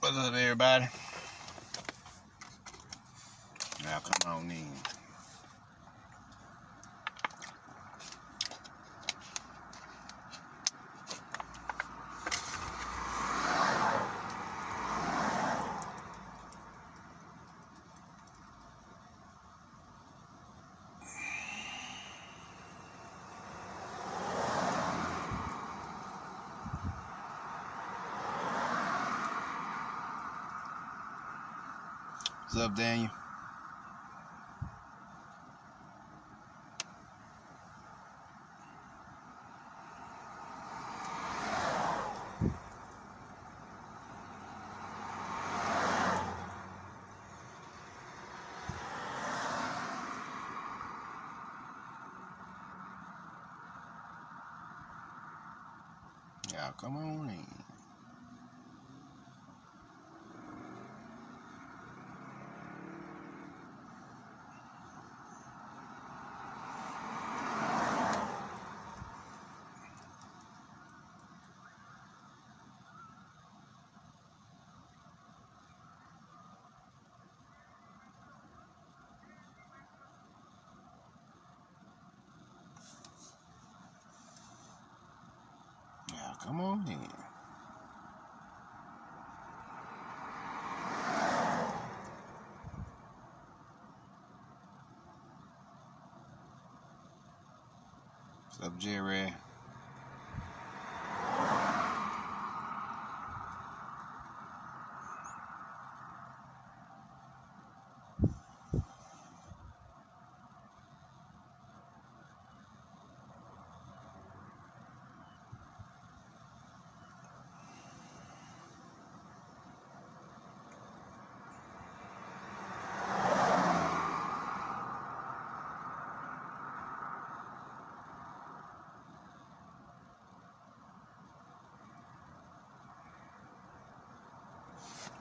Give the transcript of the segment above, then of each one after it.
What's up, everybody? Now, come on in. What's up, Daniel? Y'all come on in. Y'all come on in. What's up, Jerry?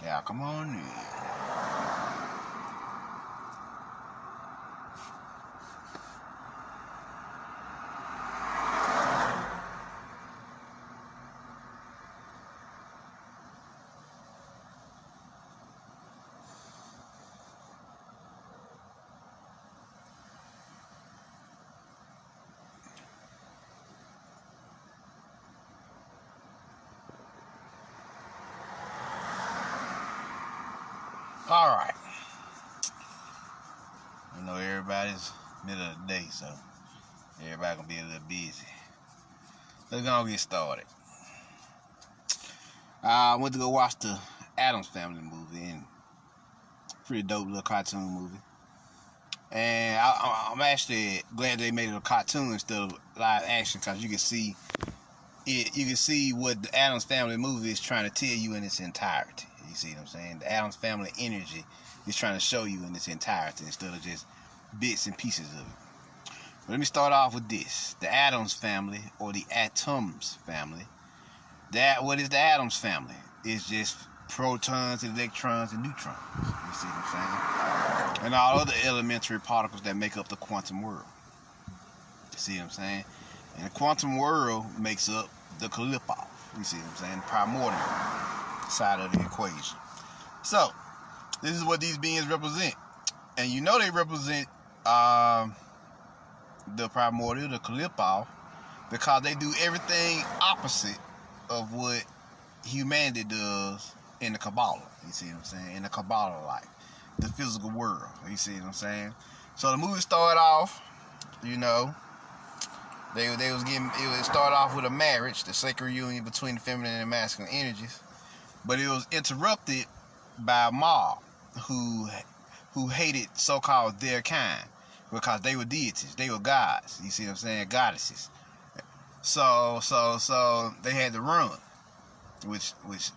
Yeah, come on in. All right. I know everybody's middle of the day, so everybody gonna be a little busy. Let's go get started. I went to go watch the Addams Family movie, and pretty dope little cartoon movie. And I'm actually glad they made it a cartoon instead of live action, because you can see it. You can see what the Addams Family movie is trying to tell you in its entirety. You see what I'm saying? The Addams Family energy is trying to show you in its entirety instead of just bits and pieces of it. But let me start off with this: the Addams Family, or the Addams Family. What is the Addams Family? It's just protons, electrons, and neutrons. You see what I'm saying? And all other elementary particles that make up the quantum world. You see what I'm saying? And the quantum world makes up the Qlippoth. You see what I'm saying? The primordial side of the equation. So, this is what these beings represent. And you know they represent the primordial, the Qlippoth, because they do everything opposite of what humanity does in the Kabbalah. You see what I'm saying? In the Kabbalah life. The physical world. You see what I'm saying? So the movie started off, you know, it started off with a marriage, the sacred union between the feminine and masculine energies. But it was interrupted by a mob who hated so-called their kind, because they were deities, they were gods. You see what I'm saying? Goddesses. So they had to run, which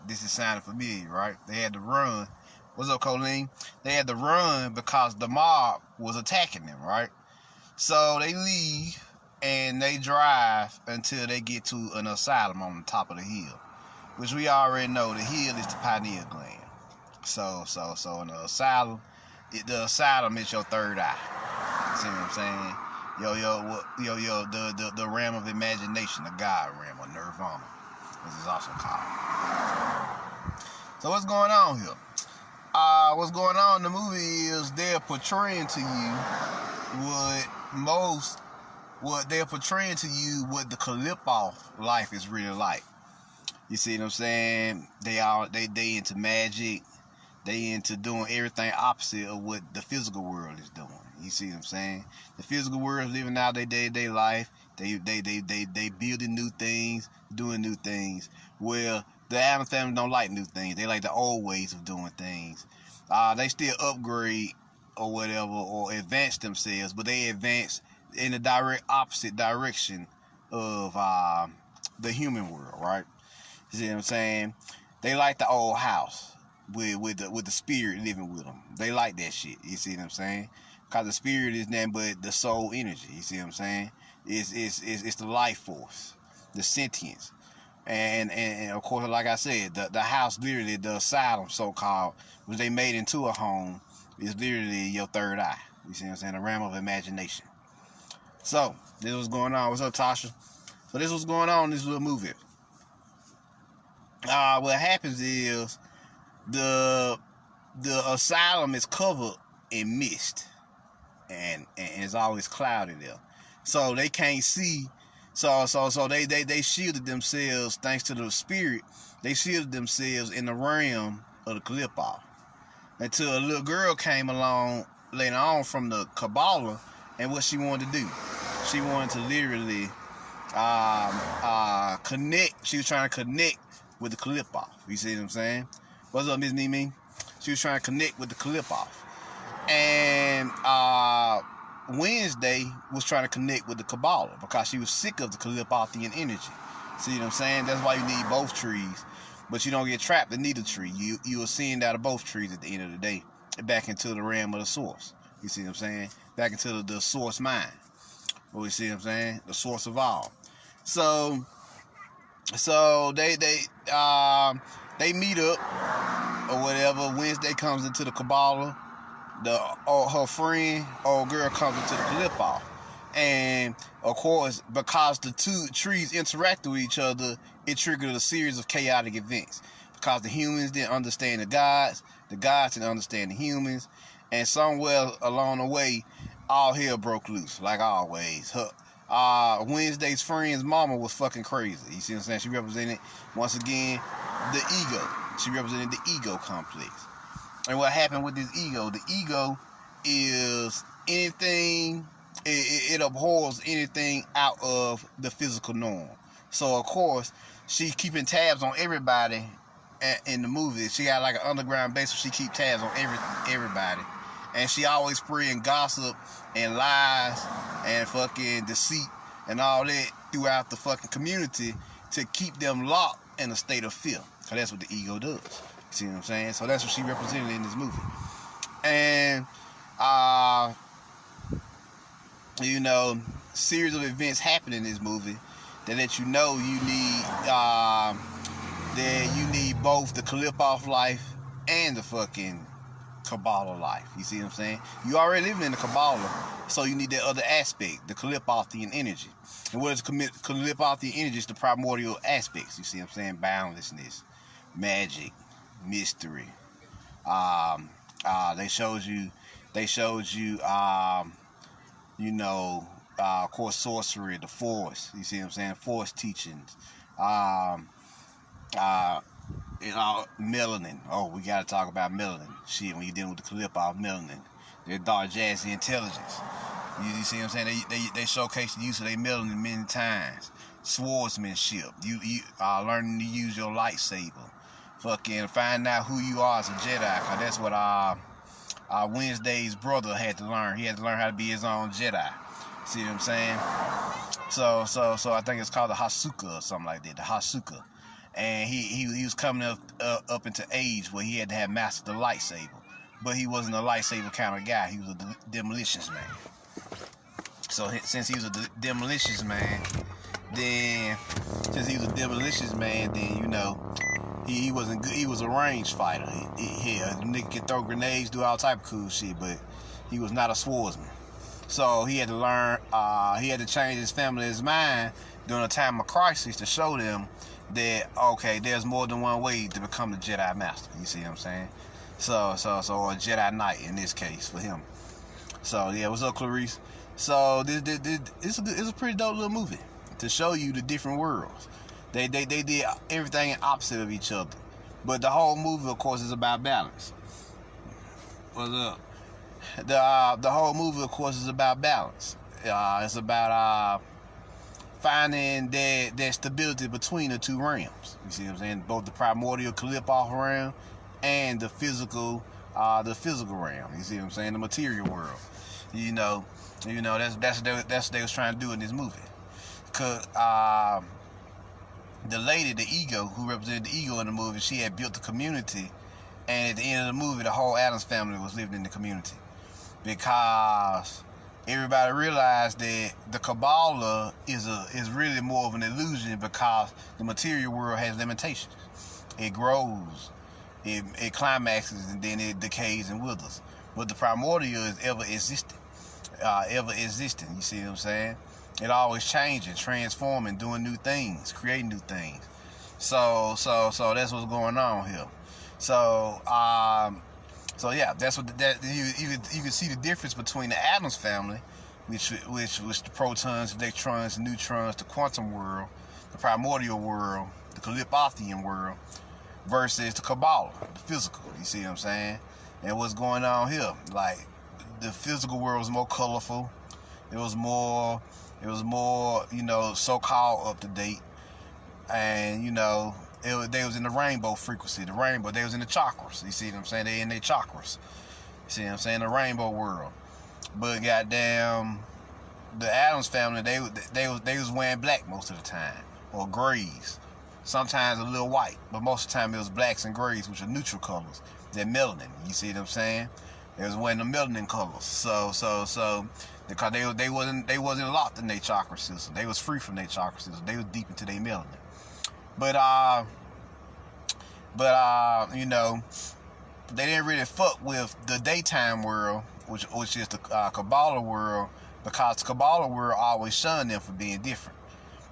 this is sounding familiar, right? They had to run. What's up, Colleen? They had to run because the mob was attacking them, right? So they leave and they drive until they get to an asylum on the top of the hill, which we already know the hill is the pineal gland. So in the asylum is your third eye. See what I'm saying? The realm of imagination, the God realm, or nirvana, as it's also called. So what's going on here? What's going on in the movie is they're portraying to you what they're portraying to you what the Qlippoth life is really like. You see what I'm saying? They into magic. They into doing everything opposite of what the physical world is doing. You see what I'm saying? The physical world is living out their day-to-day life. They building new things, doing new things. Well, the Addams family don't like new things. They like the old ways of doing things. They still upgrade or whatever or advance themselves, but they advance in the direct opposite direction of the human world, right? You see what I'm saying? They like the old house with the spirit living with them. They like that shit. You see what I'm saying? Because the spirit is nothing but the soul energy. You see what I'm saying? It's the life force, the sentience. And of course, like I said, the house, literally the asylum, so-called, which they made into a home, is literally your third eye. You see what I'm saying? The realm of imagination. So, this is what's going on. What's up, Tasha? So this is what's going on in this little movie. What happens is the asylum is covered in mist. And it's always cloudy there. So they can't see. So they shielded themselves, thanks to the spirit. They shielded themselves in the realm of the Qlippoth. Until a little girl came along later on from the Kabbalah, and what she wanted to do, she wanted to literally connect. She was trying to connect with the Qlippoth. You see what I'm saying? What's up, Miss Mimi? She was trying to connect with the Qlippoth. And Wednesday was trying to connect with the Kabbalah because she was sick of the Qlippothian energy. See what I'm saying? That's why you need both trees. But you don't get trapped in neither tree. You are seeing out of both trees at the end of the day. Back into the realm of the source. You see what I'm saying? Back into the source mind. Well, you see what I'm saying? The source of all. So they meet up or whatever. Wednesday comes into the Kabbalah. Her friend, old girl, comes into the Qlippoth. And of course, because the two trees interact with each other, it triggered a series of chaotic events. Because the humans didn't understand the gods didn't understand the humans, and somewhere along the way, all hell broke loose, like always. Wednesday's friend's mama was fucking crazy. You see what I'm saying? She represented, once again, the ego. She represented the ego complex. And what happened with this ego? The ego is anything, it abhors anything out of the physical norm. So, of course, she's keeping tabs on everybody in the movie. She got like an underground base, so she keep tabs on everybody. And she always spreading gossip and lies and fucking deceit and all that throughout the fucking community to keep them locked in a state of fear. Because that's what the ego does. See what I'm saying? So that's what she represented in this movie. And, series of events happen in this movie that let you know you need both the Qlippoth life and the fucking Kabbalah life. You see what I'm saying? You already living in the Kabbalah, so you need that other aspect, the Qlippothian energy. And what is Qlippothian energy? It's the primordial aspects. You see what I'm saying? Boundlessness, magic, mystery. They showed you of course, sorcery, the force. You see what I'm saying? Force teachings. Melanin. Oh, we gotta talk about melanin. Shit, when you're dealing with the Qlippoth, melanin. Their dark jazzy intelligence. You see what I'm saying? They showcase the use of their melanin many times. Swordsmanship. You learning to use your lightsaber. Fucking find out who you are as a Jedi. Cause that's what Wednesday's brother had to learn. He had to learn how to be his own Jedi. See what I'm saying? So I think it's called the Hasuka or something like that. The Hasuka. And he was coming up into age where he had to have mastered the lightsaber. But he wasn't a lightsaber kind of guy. He was a demolitions man. So since he was a demolitions man, then he wasn't good. He was a range fighter. Nigga could throw grenades, do all type of cool shit, but he was not a swordsman. So he had to learn. He had to change his family's mind during a time of crisis to show them that, okay, there's more than one way to become the Jedi Master. You see what I'm saying? So or a Jedi Knight in this case for him. So yeah, what's up, Clarice? So it's a pretty dope little movie to show you the different worlds. They did everything opposite of each other, but the whole movie, of course, is about balance. What's up? The whole movie, of course, is about balance. It's about finding that stability between the two realms. You see what I'm saying? Both the primordial Qlippoth realm and the physical realm. You see what I'm saying? The material world. You know that's what they was trying to do in this movie. Cause the lady, the ego, who represented the ego in the movie, she had built the community, and at the end of the movie, the whole Addams family was living in the community because everybody realized that the Kabbalah is really more of an illusion because the material world has limitations. It grows, it climaxes, and then it decays and withers. But the primordial is ever existing. You see what I'm saying? It always changing, transforming, doing new things, creating new things. So that's what's going on here. So yeah, that's what you can see the difference between the Addams family, which the protons, electrons, neutrons, the quantum world, the primordial world, the Qlippothian world, versus the Kabbalah, the physical. You see what I'm saying? And what's going on here? Like, the physical world was more colorful. It was more, so-called up to date. And, they was in the rainbow frequency. The rainbow, they was in the chakras. You see what I'm saying? They in their chakras. You see what I'm saying? The rainbow world. But goddamn, the Addams family, they was wearing black most of the time, or grays. Sometimes a little white, but most of the time it was blacks and grays, which are neutral colors. They're melanin. You see what I'm saying? They was wearing the melanin colors. So because they wasn't locked in their chakra system. They was free from their chakra system. They was deep into their melanin. But they didn't really fuck with the daytime world, which is the Kabbalah world, because the Kabbalah world always shunned them for being different.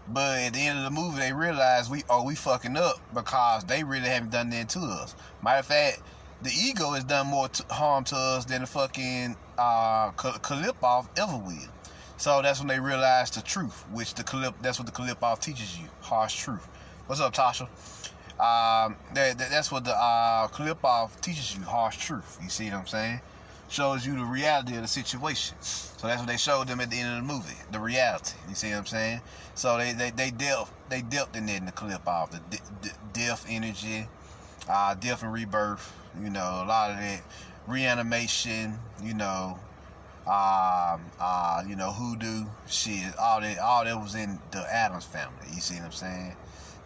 But at the end of the movie, they realized we fucking up because they really haven't done that to us. Matter of fact, the ego has done more harm to us than the fucking Qlippoth ever will. So that's when they realized the truth, which that's what the Qlippoth teaches you, harsh truth. What's up, Tasha? That's what the Qlippoth teaches you, harsh truth. You see what I'm saying? Shows you the reality of the situation. So that's what they showed them at the end of the movie, the reality. You see what I'm saying? So they dealt in that in the Qlippoth, the death energy, death and rebirth. A lot of that reanimation. Hoodoo shit. All that was in the Addams family. You see what I'm saying?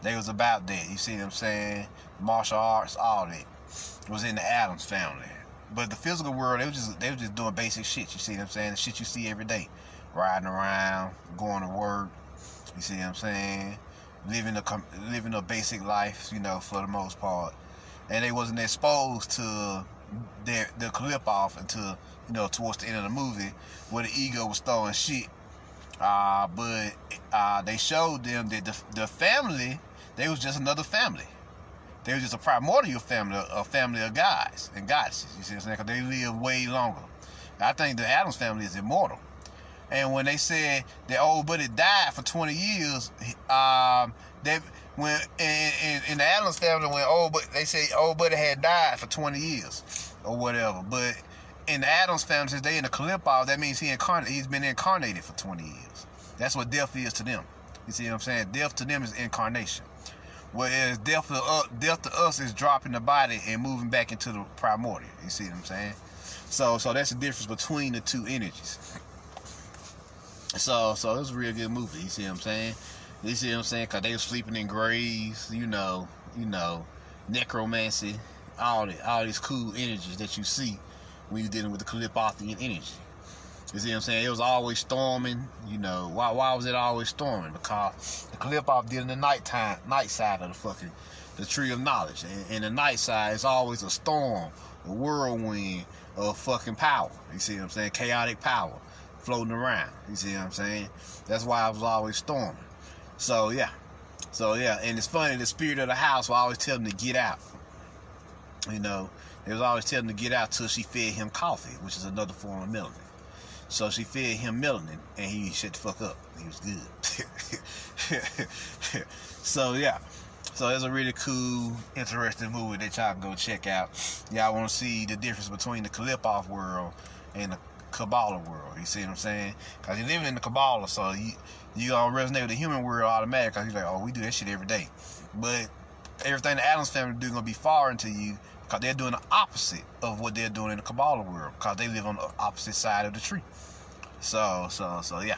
They was about that. You see what I'm saying? Martial arts, all that was in the Addams family. But the physical world, they were just doing basic shit. You see what I'm saying? The shit you see every day, riding around, going to work. You see what I'm saying? Living a basic life. For the most part, and they wasn't exposed to the Qlippoth until towards the end of the movie, where the ego was throwing shit. But they showed them that the family, they was just another family. They was just a primordial family, a family of gods and goddesses. You see what I'm saying? Because they live way longer. I think the Addams family is immortal. And when they said that old buddy died for 20 years, when in the Addams family, they say old buddy had died for 20 years or whatever. But in the Addams family, since they in the Qlippoth, that means he's been incarnated for 20 years. That's what death is to them. You see what I'm saying? Death to them is incarnation. Whereas death to us is dropping the body and moving back into the primordial. You see what I'm saying? So that's the difference between the two energies. So it's a real good movie. You see what I'm saying? You see what I'm saying? Because they were sleeping in graves, necromancy, all these cool energies that you see when you're dealing with the Qlippothian energy. You see what I'm saying? It was always storming. Why was it always storming? Because the Qlippoth did in the night side of the tree of knowledge. And the night side is always a storm, a whirlwind of fucking power. You see what I'm saying? Chaotic power floating around. You see what I'm saying? That's why it was always storming. So yeah. So yeah, and it's funny, the spirit of the house will always tell him to get out. You know, they was always telling him to get out till she fed him coffee, which is another form of melanin. So she fed him melanin, and he shut the fuck up. He was good. So yeah, so it's a really cool, interesting movie that y'all can go check out. Y'all want to see the difference between the Qlippoth world and the Kabbalah world. You see what I'm saying? Because you're living in the Kabbalah, so you gonna resonate with the human world automatically. Because you're like, oh, we do that shit every day. But everything the Addams family do gonna be foreign to you, because they're doing the opposite of what they're doing in the Kabbalah world, because they live on the opposite side of the tree. So yeah.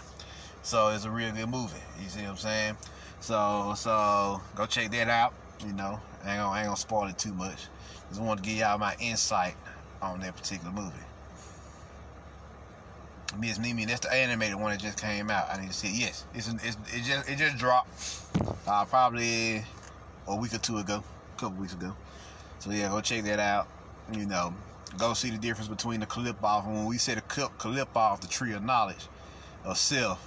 So it's a real good movie. You see what I'm saying? So go check that out. You know, I ain't gonna spoil it too much. Just wanted to give y'all my insight on that particular movie. Miss Mimi, that's the animated one that just came out. I need to see it. Yes, it just dropped probably a week or two ago, a couple weeks ago. So yeah, go check that out. You know, go see the difference between the Qlippoth. When we say the Qlippoth, the tree of knowledge of self,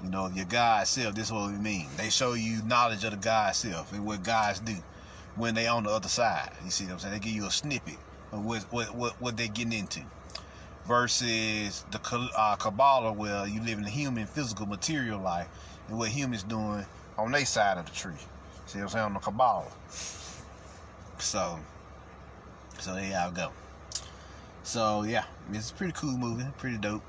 you know, your God self, this is what we mean. They show you knowledge of the God self and what gods do when they on the other side. You see what I'm saying? They give you a snippet of what they're getting into. Versus the Kabbalah, where you live in the human, physical, material life, and what humans doing on their side of the tree. See what I'm saying? On the Kabbalah. So there y'all go. So yeah, it's a pretty cool movie, pretty dope.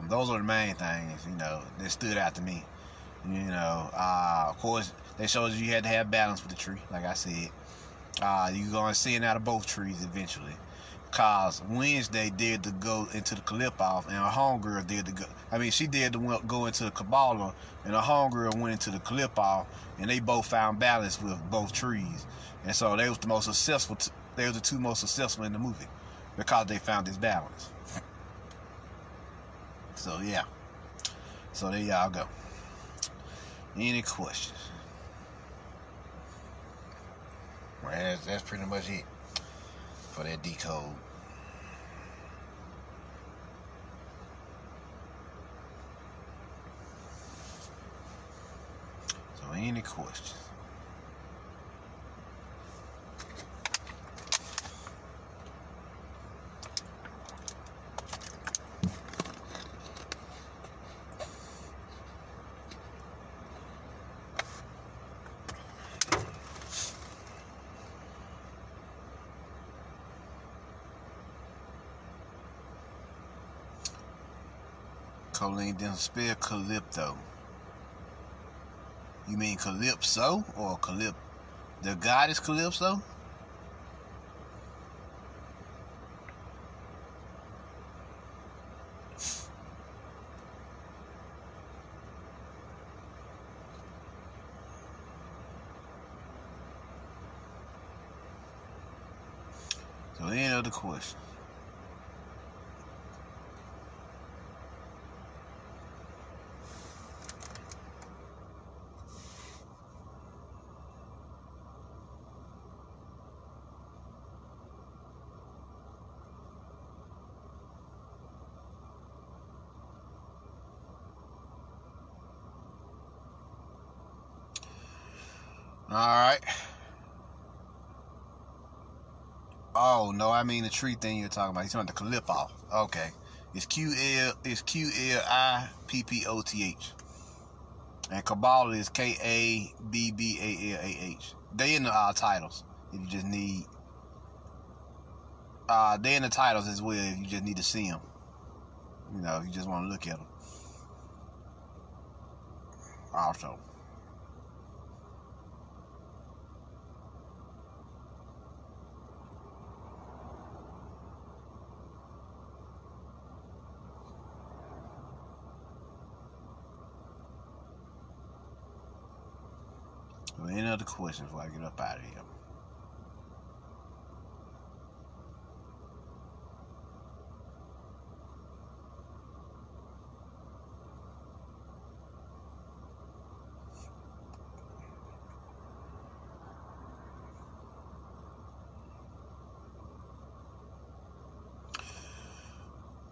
Those are the main things, you know, that stood out to me. You know, of course, they showed you had to have balance with the tree, like I said. You're going to see it out of both trees eventually. Cause Wednesday dared to go into the Qlippoth, and her homegirl dared to go. I mean, she dared to go into the Kabbalah, and her homegirl went into the Qlippoth, and they both found balance with both trees. And so they was the most successful. They were the two most successful in the movie because they found this balance. So yeah. So there y'all go. Any questions? Well, that's pretty much it for that decode. So any questions? Colleen didn't spell calypso. You mean calypso or calyp? The goddess Calypso? So any other question? Alright. Oh no, I mean the tree thing you're talking about. You're talking about the Qlippoth. Okay. It's Qlippoth. And Kabbalah is Kabbalah. They in the titles. If you just need they in the titles as well if you just need to see them. You know, if you just want to look at them. Also. So any other questions before I get up out of here?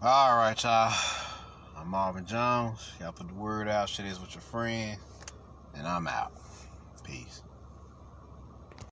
Alright, y'all. I'm Marvin Jones. Y'all put the word out. Share this with your friends. And I'm out. Peace.